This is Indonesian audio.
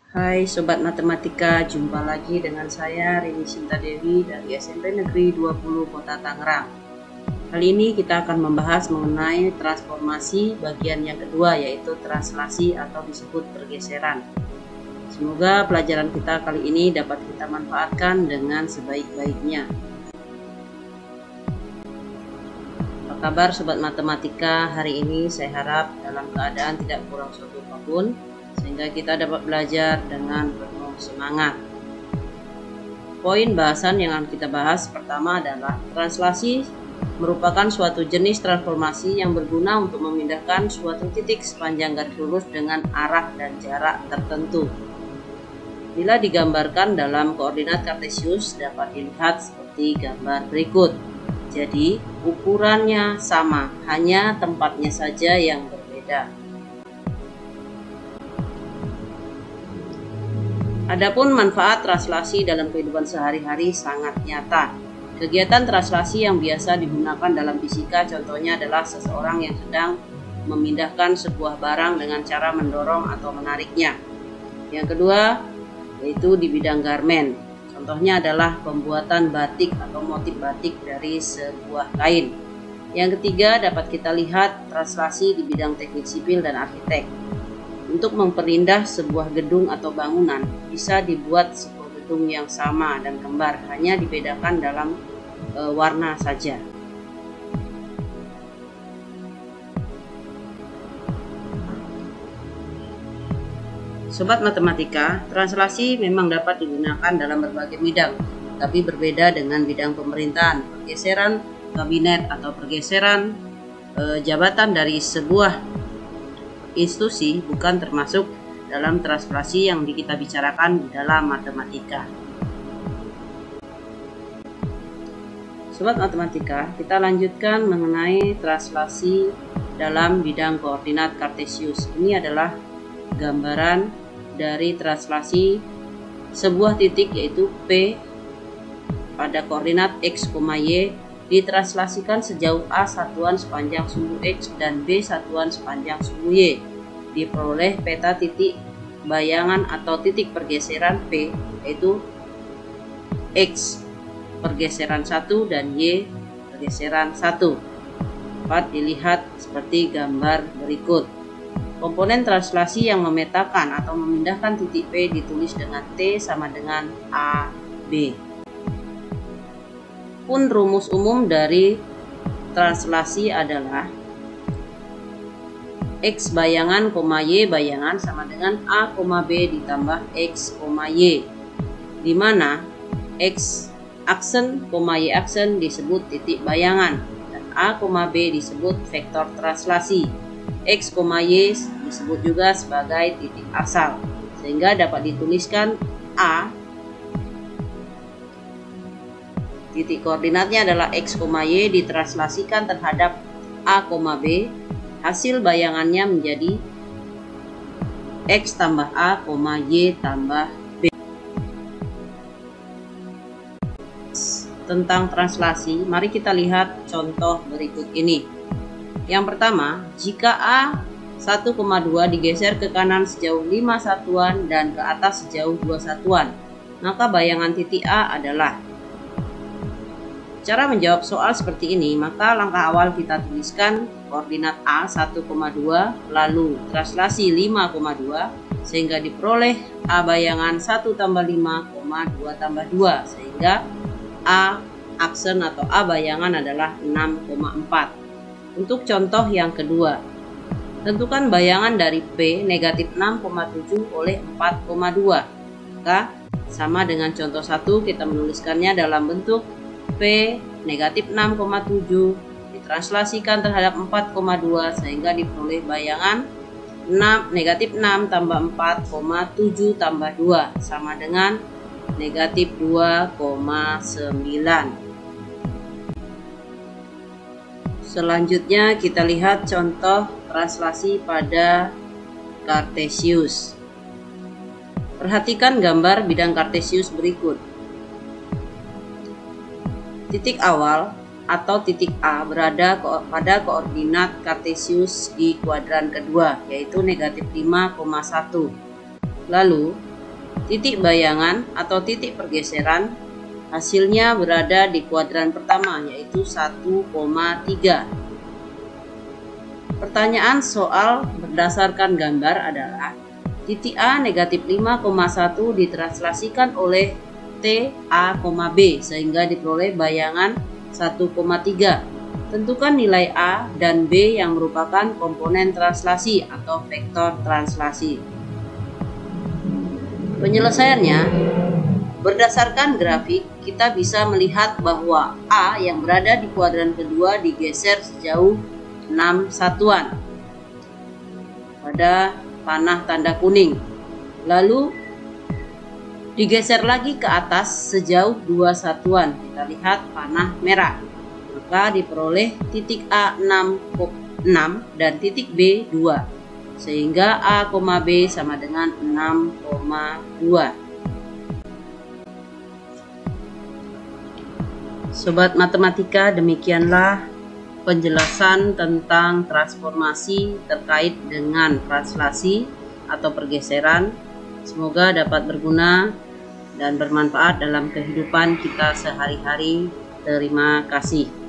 Hai Sobat Matematika, jumpa lagi dengan saya Rini Sinta Dewi dari SMP Negeri 20 Kota Tangerang. Kali ini kita akan membahas mengenai transformasi bagian yang kedua, yaitu translasi atau disebut pergeseran. Semoga pelajaran kita kali ini dapat kita manfaatkan dengan sebaik-baiknya. Apa kabar Sobat Matematika? Hari ini saya harap dalam keadaan tidak kurang suatu apapun, sehingga kita dapat belajar dengan penuh semangat. Poin bahasan yang akan kita bahas pertama adalah translasi merupakan suatu jenis transformasi yang berguna untuk memindahkan suatu titik sepanjang garis lurus dengan arah dan jarak tertentu. Bila digambarkan dalam koordinat kartesius dapat dilihat seperti gambar berikut. Jadi ukurannya sama, hanya tempatnya saja yang berbeda. Adapun manfaat translasi dalam kehidupan sehari-hari sangat nyata. Kegiatan translasi yang biasa digunakan dalam fisika contohnya adalah seseorang yang sedang memindahkan sebuah barang dengan cara mendorong atau menariknya. Yang kedua, yaitu di bidang garmen. Contohnya adalah pembuatan batik atau motif batik dari sebuah kain. Yang ketiga, dapat kita lihat translasi di bidang teknik sipil dan arsitek. Untuk memperindah sebuah gedung atau bangunan, bisa dibuat sebuah gedung yang sama dan kembar, hanya dibedakan dalam warna saja. Sobat Matematika, translasi memang dapat digunakan dalam berbagai bidang, tapi berbeda dengan bidang pemerintahan. Pergeseran kabinet atau pergeseran jabatan dari sebuah institusi bukan termasuk dalam translasi yang kita bicarakan di dalam matematika. Sobat Matematika, kita lanjutkan mengenai translasi dalam bidang koordinat kartesius. Ini adalah gambaran dari translasi sebuah titik yaitu P pada koordinat x, y ditranslasikan sejauh A satuan sepanjang sumbu X dan B satuan sepanjang sumbu Y. Diperoleh peta titik bayangan atau titik pergeseran P, yaitu X pergeseran 1 dan Y pergeseran 1. Dapat dilihat seperti gambar berikut. Komponen translasi yang memetakan atau memindahkan titik P ditulis dengan T sama dengan AB. Pun rumus umum dari translasi adalah X bayangan, Y bayangan sama dengan A, B ditambah X, Y. Di mana X aksen, Y aksen disebut titik bayangan dan A, B disebut vektor translasi. X, Y disebut juga sebagai titik asal, sehingga dapat dituliskan A titik koordinatnya adalah X, Y ditranslasikan terhadap A, B. Hasil bayangannya menjadi X tambah A, Y tambah B. Tentang translasi, mari kita lihat contoh berikut ini. Yang pertama, jika A 1,2 digeser ke kanan sejauh 5 satuan dan ke atas sejauh 2 satuan, maka bayangan titik A adalah. Cara menjawab soal seperti ini, maka langkah awal kita tuliskan koordinat A 1,2 lalu translasi 5,2 sehingga diperoleh A bayangan 1 tambah 5, 2 tambah 2 sehingga A aksen atau A bayangan adalah 6,4. Untuk contoh yang kedua, tentukan bayangan dari P negatif 6,7 oleh 4,2. Maka sama dengan contoh 1, kita menuliskannya dalam bentuk P negatif 6,7 ditranslasikan terhadap 4,2 sehingga diperoleh bayangan 6 negatif 6 tambah 4,7 tambah 2 sama dengan negatif 2,9. Selanjutnya kita lihat contoh translasi pada kartesius. Perhatikan gambar bidang kartesius berikut. Titik awal atau titik A berada pada koordinat kartesius di kuadran kedua, yaitu negatif 5,1. Lalu Titik bayangan atau titik pergeseran hasilnya berada di kuadran pertama, yaitu 1,3. Pertanyaan soal berdasarkan gambar adalah titik A negatif 5,1 ditranslasikan oleh T A, B sehingga diperoleh bayangan 1,3. Tentukan nilai A dan B yang merupakan komponen translasi atau vektor translasi. Penyelesaiannya, berdasarkan grafik kita bisa melihat bahwa A yang berada di kuadran kedua digeser sejauh 6 satuan pada panah tanda kuning, lalu digeser lagi ke atas sejauh 2 satuan, kita lihat panah merah, maka diperoleh titik A 6 dan titik B 2. Sehingga A, B sama dengan 6,2. Sobat matematika, demikianlah penjelasan tentang transformasi terkait dengan translasi atau pergeseran. Semoga dapat berguna dan bermanfaat dalam kehidupan kita sehari-hari. Terima kasih.